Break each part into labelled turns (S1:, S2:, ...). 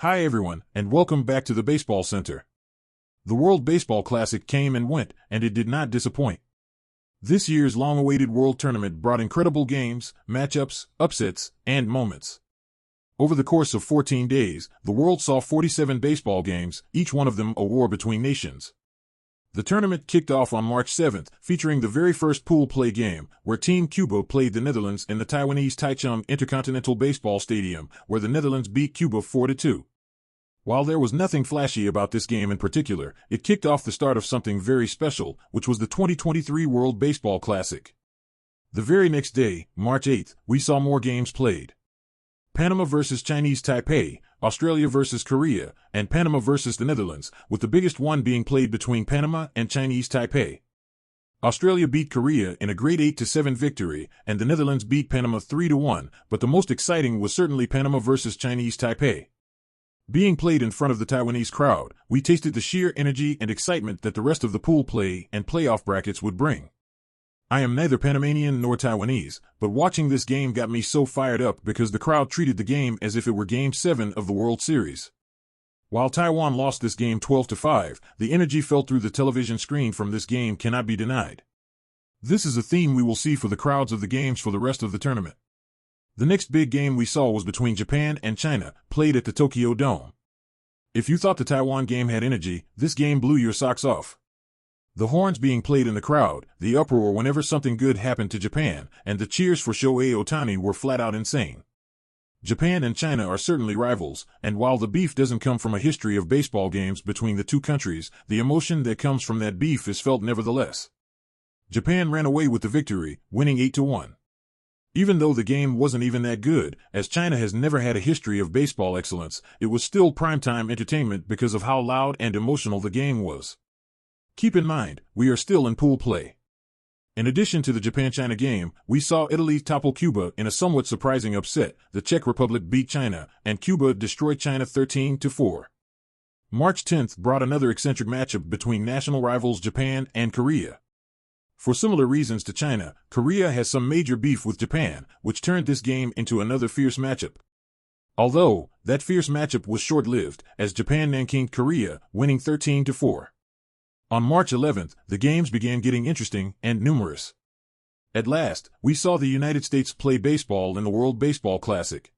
S1: Hi everyone, and welcome back to the Baseball Center. The World Baseball Classic came and went, and it did not disappoint. This year's long-awaited World Tournament brought incredible games, matchups, upsets, and moments. Over the course of 14 days, the world saw 47 baseball games, each one of them a war between nations. The tournament kicked off on March 7th, featuring the very first pool play game, where Team Cuba played the Netherlands in the Taiwanese Taichung Intercontinental Baseball Stadium, where the Netherlands beat Cuba 4-2. While there was nothing flashy about this game in particular, it kicked off the start of something very special, which was the 2023 World Baseball Classic. The very next day, March 8th, we saw more games played. Panama versus Chinese Taipei, Australia versus Korea, and Panama versus the Netherlands, with the biggest one being played between Panama and Chinese Taipei. Australia beat Korea in a great 8-7 victory, and the Netherlands beat Panama 3-1, but the most exciting was certainly Panama versus Chinese Taipei. Being played in front of the Taiwanese crowd, we tasted the sheer energy and excitement that the rest of the pool play and playoff brackets would bring. I am neither Panamanian nor Taiwanese, but watching this game got me so fired up because the crowd treated the game as if it were Game 7 of the World Series. While Taiwan lost this game 12-5, the energy felt through the television screen from this game cannot be denied. This is a theme we will see for the crowds of the games for the rest of the tournament. The next big game we saw was between Japan and China, played at the Tokyo Dome. If you thought the Taiwan game had energy, this game blew your socks off. The horns being played in the crowd, the uproar whenever something good happened to Japan, and the cheers for Shohei Ohtani were flat out insane. Japan and China are certainly rivals, and while the beef doesn't come from a history of baseball games between the two countries, the emotion that comes from that beef is felt nevertheless. Japan ran away with the victory, winning 8-1. Even though the game wasn't even that good, as China has never had a history of baseball excellence, it was still primetime entertainment because of how loud and emotional the game was. Keep in mind, we are still in pool play. In addition to the Japan-China game, we saw Italy topple Cuba in a somewhat surprising upset. The Czech Republic beat China, and Cuba destroyed China 13-4. March 10th brought another eccentric matchup between national rivals Japan and Korea. For similar reasons to China, Korea has some major beef with Japan, which turned this game into another fierce matchup. Although, that fierce matchup was short-lived, as Japan nankinged Korea, winning 13-4. On March 11th, the games began getting interesting and numerous. At last, we saw the United States play baseball in the World Baseball Classic.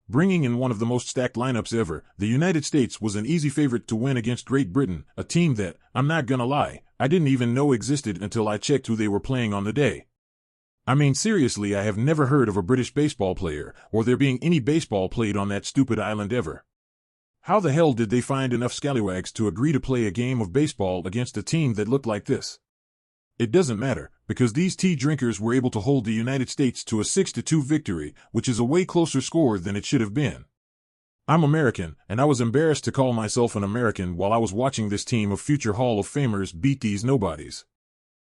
S1: Bringing in one of the most stacked lineups ever, the United States was an easy favorite to win against Great Britain, a team that, I'm not gonna lie, I didn't even know existed until I checked who they were playing on the day. I mean seriously, I have never heard of a British baseball player, or there being any baseball played on that stupid island ever. How the hell did they find enough scallywags to agree to play a game of baseball against a team that looked like this? It doesn't matter, because these tea drinkers were able to hold the United States to a 6-2 victory, which is a way closer score than it should have been. I'm American, and I was embarrassed to call myself an American while I was watching this team of future Hall of Famers beat these nobodies.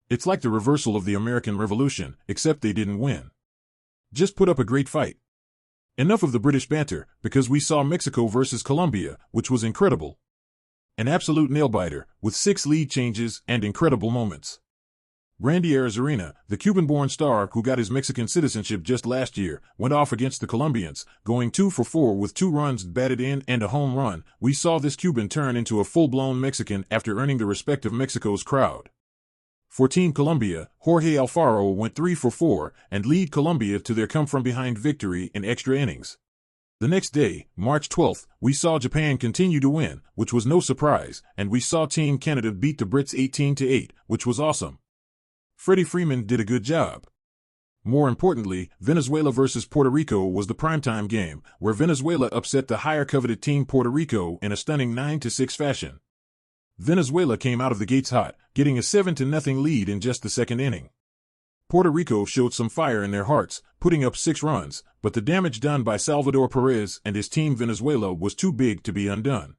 S1: It's like the reversal of the American Revolution, except they didn't win. Just put up a great fight. Enough of the British banter, because we saw Mexico versus Colombia, which was incredible. An absolute nail-biter, with 6 lead changes and incredible moments. Randy Arozarena, the Cuban-born star who got his Mexican citizenship just last year, went off against the Colombians, going 2-for-4 with 2 runs batted in and a home run. We saw this Cuban turn into a full-blown Mexican after earning the respect of Mexico's crowd. For Team Colombia, Jorge Alfaro went 3-for-4 and lead Colombia to their come-from-behind victory in extra innings. The next day, March 12th, we saw Japan continue to win, which was no surprise, and we saw Team Canada beat the Brits 18-8, which was awesome. Freddie Freeman did a good job. More importantly, Venezuela versus Puerto Rico was the primetime game, where Venezuela upset the higher-coveted Team Puerto Rico in a stunning 9-6 fashion. Venezuela came out of the gates hot, getting a 7-0 lead in just the second inning. Puerto Rico showed some fire in their hearts, putting up 6 runs, but the damage done by Salvador Perez and his team Venezuela was too big to be undone.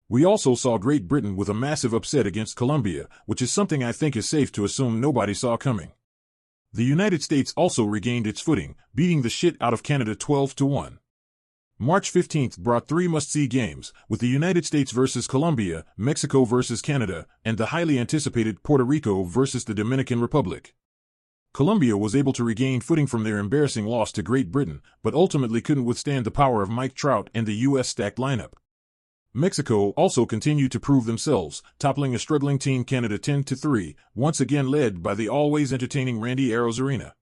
S1: We also saw Great Britain with a massive upset against Colombia, which is something I think is safe to assume nobody saw coming. The United States also regained its footing, beating the shit out of Canada 12-1. March 15th brought 3 must-see games, with the United States versus Colombia, Mexico versus Canada, and the highly anticipated Puerto Rico versus the Dominican Republic. Colombia was able to regain footing from their embarrassing loss to Great Britain, but ultimately couldn't withstand the power of Mike Trout and the U.S. stacked lineup. Mexico also continued to prove themselves, toppling a struggling Team Canada 10-3, once again led by the always entertaining Randy Arozarena.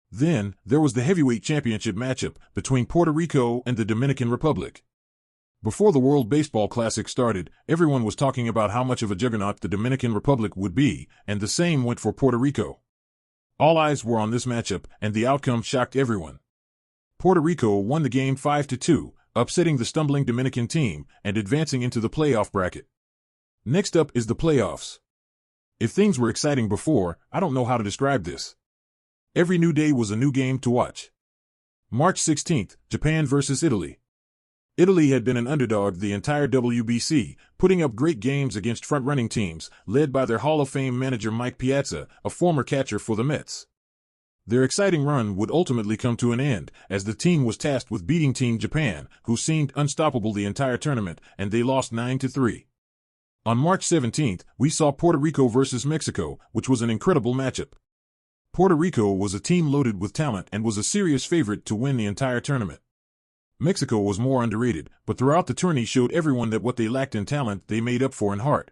S1: Then, there was the heavyweight championship matchup between Puerto Rico and the Dominican Republic. Before the World Baseball Classic started, everyone was talking about how much of a juggernaut the Dominican Republic would be, and the same went for Puerto Rico. All eyes were on this matchup, and the outcome shocked everyone. Puerto Rico won the game 5-2, upsetting the stumbling Dominican team and advancing into the playoff bracket. Next up is the playoffs. If things were exciting before, I don't know how to describe this. Every new day was a new game to watch. March 16th, Japan versus Italy. Italy had been an underdog the entire WBC, putting up great games against front-running teams, led by their Hall of Fame manager Mike Piazza, a former catcher for the Mets. Their exciting run would ultimately come to an end, as the team was tasked with beating Team Japan, who seemed unstoppable the entire tournament, and they lost 9-3. On March 17th, we saw Puerto Rico versus Mexico, which was an incredible matchup. Puerto Rico was a team loaded with talent and was a serious favorite to win the entire tournament. Mexico was more underrated, but throughout the tourney showed everyone that what they lacked in talent they made up for in heart.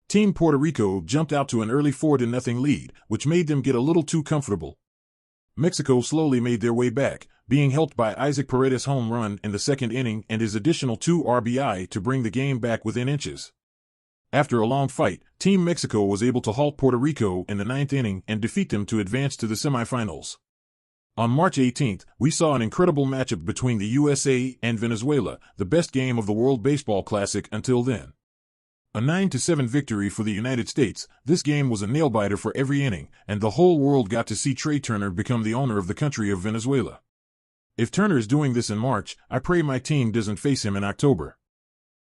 S1: Team Puerto Rico jumped out to an early 4-0 lead, which made them get a little too comfortable. Mexico slowly made their way back, being helped by Isaac Paredes' home run in the second inning and his additional 2 RBI to bring the game back within inches. After a long fight, Team Mexico was able to halt Puerto Rico in the 9th inning and defeat them to advance to the semifinals. On March 18th, we saw an incredible matchup between the USA and Venezuela, the best game of the World Baseball Classic until then. A 9-7 victory for the United States, this game was a nail-biter for every inning, and the whole world got to see Trey Turner become the owner of the country of Venezuela. If Turner is doing this in March, I pray my team doesn't face him in October.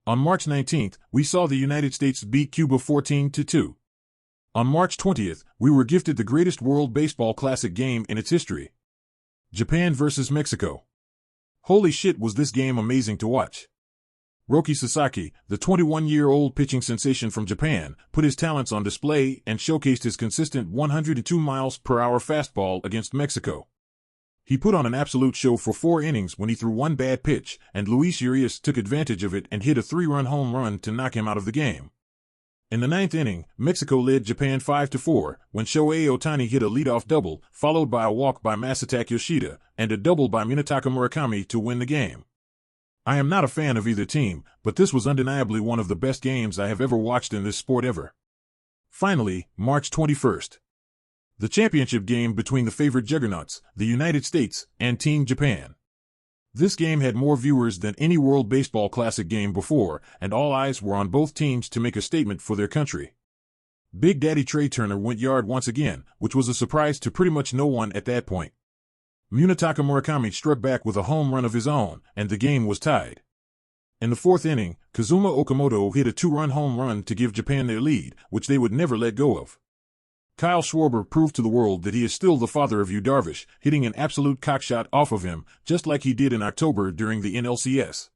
S1: On March 19th, we saw the United States beat Cuba 14-2. On March 20th, we were gifted the greatest World Baseball Classic game in its history. Japan versus Mexico. Holy shit, was this game amazing to watch. Roki Sasaki, the 21-year-old pitching sensation from Japan, put his talents on display and showcased his consistent 102 miles per hour fastball against Mexico. He put on an absolute show for 4 innings when he threw one bad pitch, and Luis Urias took advantage of it and hit a 3-run home run to knock him out of the game. In the 9th inning, Mexico led Japan 5-4 when Shohei Ohtani hit a leadoff double, followed by a walk by Masataka Yoshida and a double by Munetaka Murakami to win the game. I am not a fan of either team, but this was undeniably one of the best games I have ever watched in this sport ever. Finally, March 21st. The championship game between the favorite juggernauts, the United States, and Team Japan. This game had more viewers than any World Baseball Classic game before, and all eyes were on both teams to make a statement for their country. Big Daddy Trey Turner went yard once again, which was a surprise to pretty much no one at that point. Munetaka Murakami struck back with a home run of his own, and the game was tied. In the 4th inning, Kazuma Okamoto hit a 2-run home run to give Japan their lead, which they would never let go of. Kyle Schwarber proved to the world that he is still the father of Yu Darvish, hitting an absolute cockshot off of him, just like he did in October during the NLCS.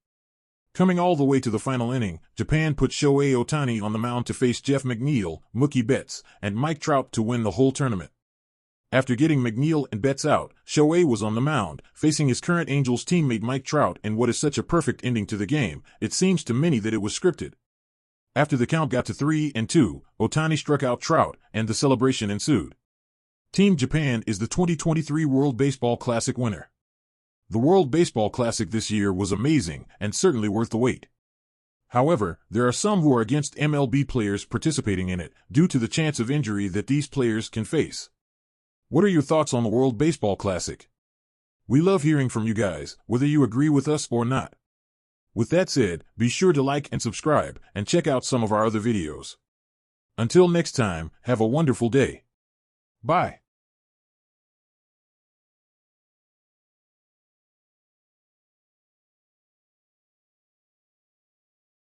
S1: Coming all the way to the final inning, Japan put Shohei Ohtani on the mound to face Jeff McNeil, Mookie Betts, and Mike Trout to win the whole tournament. After getting McNeil and Betts out, Shohei was on the mound, facing his current Angels teammate Mike Trout in what is such a perfect ending to the game. It seems to many that it was scripted. After the count got to 3-2, Ohtani struck out Trout, and the celebration ensued. Team Japan is the 2023 World Baseball Classic winner. The World Baseball Classic this year was amazing, and certainly worth the wait. However, there are some who are against MLB players participating in it, due to the chance of injury that these players can face. What are your thoughts on the World Baseball Classic? We love hearing from you guys, whether you agree with us or not. With that said, be sure to like and subscribe, and check out some of our other videos. Until next time, have a wonderful day. Bye.